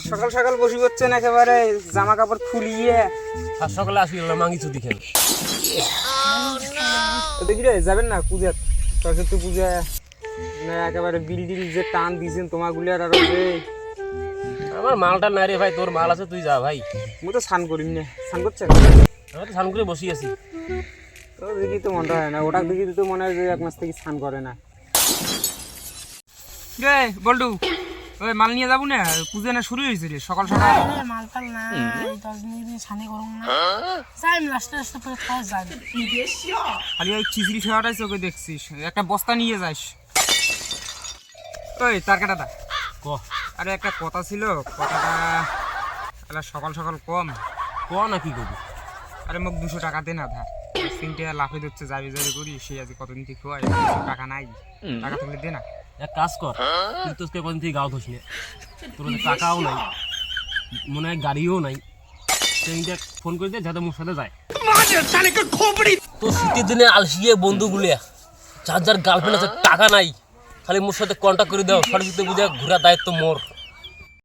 সকাল সকাল বসে করছেন একেবারে জামা কাপড় খুলিয়ে আর সকালে আসি মাঙ্গি চুদি খেল দেখি রে যাবেন না পূজা সরস্বতী পূজা না একেবারে বিল টিল যে টান দিয়েছেন তোমাগুলি আর আরো যে আমার মালটা নাই রে ভাই, তোর মাল আছে তুই যা ভাই। আমি তো স্নান করিনি না, স্নান করছেন? আমি তো স্নান করে বসি আছি। তো দেখি তো মনটা হয় না, ওটা দেখি তো মনে হয় যে এক মাস থেকে স্নান করে না। রে বল্টু, ওই মাল নিয়ে যাবো না, পূজা না শুরু হয়েছে রে সকাল সকাল। মালটাল নাই 10 মিনিট ছানি করুন না যাই লাস্টে লাস্টে পরে খাওয়া যায় খালি ওই খিচড়ি খাওয়াটাই চোখে দেখছিস, একটা বস্তা নিয়ে যাস। ওই তার কাটাটা ক আরে একটা কথা ছিল, কথাটা তাহলে সকাল সকাল কম ক না কি করবি? আরে মোক 200 টাকা দে না ধার, তিনটে লাফে দিচ্ছে যাবি যাবি করি, সে আজ কতদিন থেকে হয় টাকা নাই, টাকা থাকলে দে না। এক কাজ কর, তুই তো কদিন থেকে গাও ধস নে, তোর টাকাও নাই, মনে হয় গাড়িও নাই, সেইটা ফোন করে দে যাতে মোর সাথে যায়। তো শীতের দিনে আলসিয়ে বন্ধুগুলিয়া যার যার গার্লফ্রেন্ড আছে টাকা নাই, খালি মোর সাথে কন্ট্যাক্ট করে দাও, সরস্বতী পূজা ঘোরার দায়িত্ব মোর।